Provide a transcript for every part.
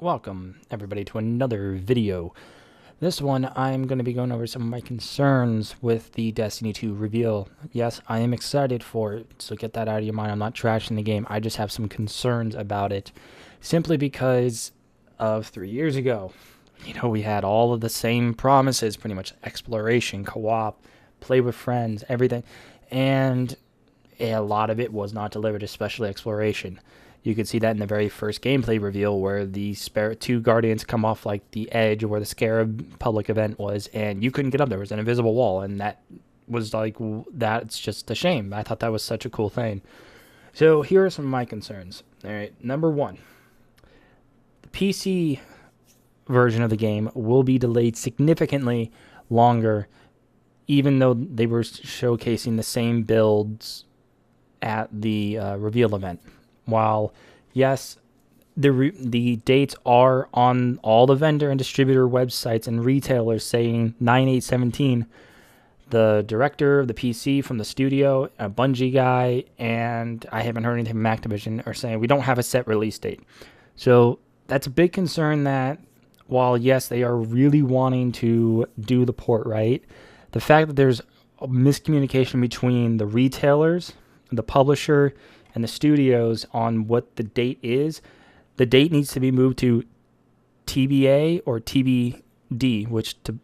Welcome, everybody, to another video. This one, I'm going to be going over some of my concerns with the Destiny 2 reveal. Yes, I am excited for it, so get that out of your mind. I'm not trashing the game. I just have some concerns about it, simply because of 3 years ago. We had all of the same promises, pretty much exploration, co-op, play with friends, everything, and a lot of it was not delivered, especially exploration. You could see that in the very first gameplay reveal where the two guardians come off like the edge where the Scarab public event was, and you couldn't get up. There was an invisible wall, and that was like, that's just a shame. I thought that was such a cool thing. So here are some of my concerns. All right, number one, the PC version of the game will be delayed significantly longer, even though they were showcasing the same builds at the reveal event. While, yes, the dates are on all the vendor and distributor websites and retailers saying 9/8/17, the director of the PC from the studio, a Bungie guy, and I haven't heard anything from Activision, are saying we don't have a set release date. So that's a big concern that while, yes, they are really wanting to do the port right, the fact that there's a miscommunication between the retailers, the publisher, and the studios on what the date is, the date needs to be moved to TBA or TBD, which to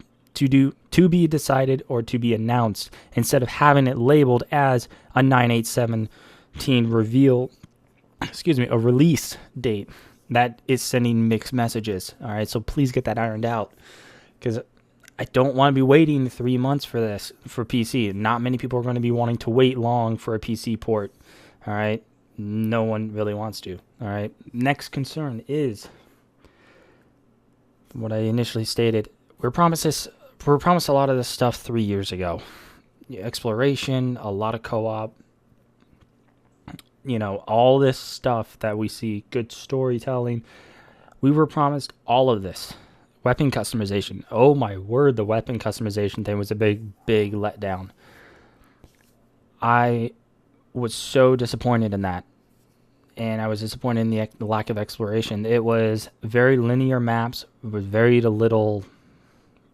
be decided or to be announced, instead of having it labeled as a 9/8/17 reveal, a release date. That is sending mixed messages. All right, so please get that ironed out, because I don't want to be waiting 3 months for this for PC. Not many people are going to be wanting to wait long for a PC port. All right, no one really wants to. All right, next concern is what I initially stated. We're promised a lot of this stuff 3 years ago. Exploration, a lot of co-op, all this stuff that we see, good storytelling. We were promised all of this. Weapon customization. Oh my word, the weapon customization thing was a big letdown. I was so disappointed in that. And I was disappointed in the lack of exploration. It was very linear maps with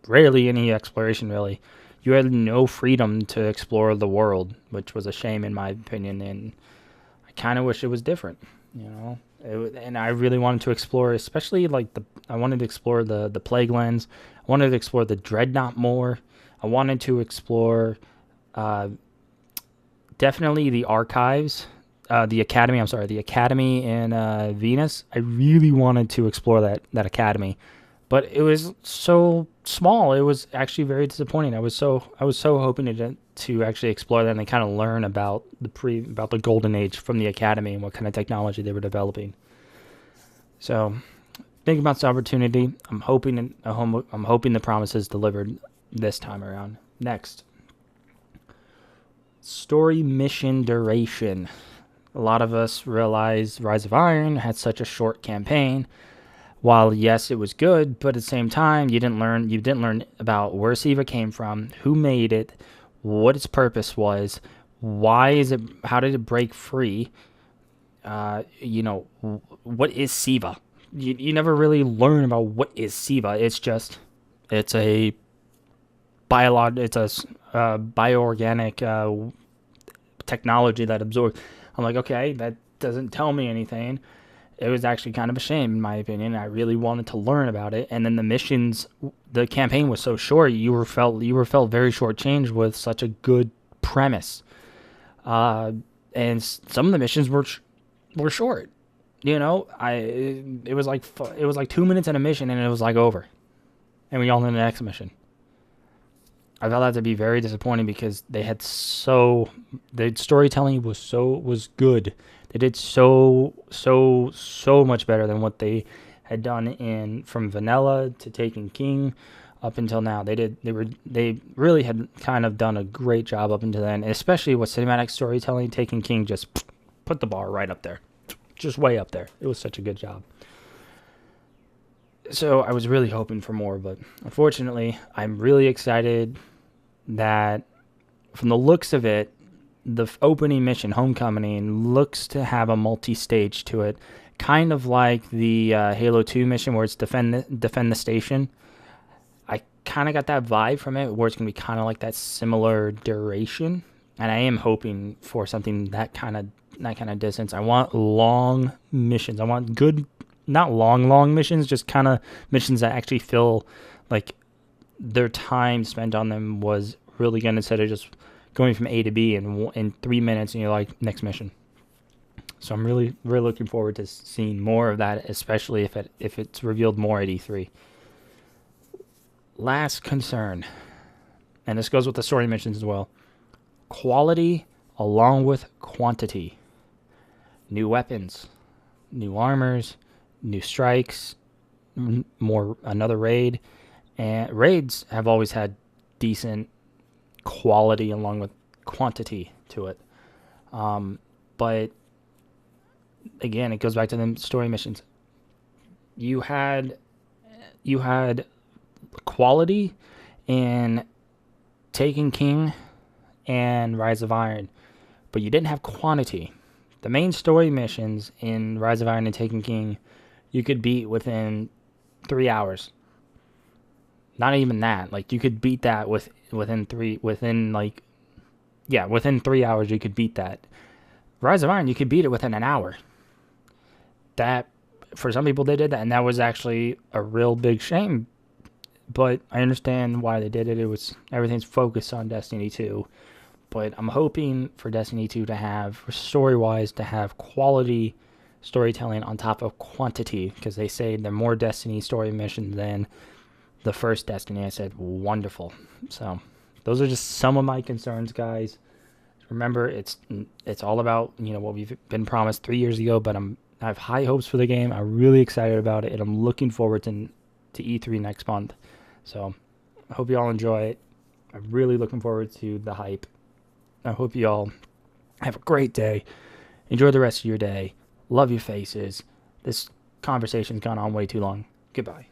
rarely any exploration, really. You had no freedom to explore the world, which was a shame in my opinion, and I kind of wish it was different, and I really wanted to explore, especially I wanted to explore the Plague Lands. I wanted to explore the Dreadnought more. I wanted to explore definitely the archives, the academy. I'm sorry, the academy in Venus. I really wanted to explore that academy, but it was so small. It was actually very disappointing. I was so hoping to actually explore that and kind of learn about the golden age from the academy and what kind of technology they were developing. So, think about this opportunity. I'm hoping the promise is delivered this time around. Next, story mission duration. A lot of us realize Rise of Iron had such a short campaign. While yes, it was good, but at the same time, you didn't learn about where Siva came from, who made it, what its purpose was, how did it break free? What is Siva? You never really learn about what is Siva. It's a bioorganic technology that absorbs. I'm like, okay, that doesn't tell me anything. It was actually kind of a shame, in my opinion. I really wanted to learn about it, and then the campaign was so short. You were felt very shortchanged with such a good premise, and some of the missions were short. It was like 2 minutes in a mission, and it was like over, and we all in the next mission. I felt that to be very disappointing because the storytelling was good. They did so much better than what they had done from Vanilla to Taken King up until now. They really had kind of done a great job up until then, and especially with cinematic storytelling. Taken King just put the bar right up there, just way up there. It was such a good job. So I was really hoping for more, but unfortunately, I'm really excited that from the looks of it, the opening mission, Homecoming, looks to have a multi-stage to it, kind of like the Halo 2 mission where it's defend the station. I kind of got that vibe from it, where it's going to be kind of like that similar duration, and I am hoping for something that kind of distance. I want long missions. I want good, not long missions, just kind of missions that actually feel like their time spent on them was really good, instead of just going from A to B in 3 minutes and you're like, next mission. So I'm really looking forward to seeing more of that, especially if it's revealed more at E3. Last concern, and this goes with the story missions as well: quality along with quantity. New weapons, new armors, new strikes, another raid. And raids have always had decent quality along with quantity to it. But again, it goes back to the story missions. You had quality in Taken King and Rise of Iron, but you didn't have quantity. The main story missions in Rise of Iron and Taken King, you could beat within 3 hours. Not even that. Like, you could beat that within 3 hours you could beat that. Rise of Iron, you could beat it within an hour. That, for some people, they did that, and that was actually a real big shame. But I understand why they did it. Everything's focused on Destiny 2. But I'm hoping for Destiny 2 to have, story-wise, to have quality storytelling on top of quantity, because they say the more Destiny story missions than the first Destiny. I said, wonderful. So those are just some of my concerns, guys. Remember, it's all about, what we've been promised 3 years ago, but I have high hopes for the game. I'm really excited about it, and I'm looking forward to E3 next month. So I hope you all enjoy it. I'm really looking forward to the hype. I hope you all have a great day. Enjoy the rest of your day. Love your faces. This conversation's gone on way too long. Goodbye.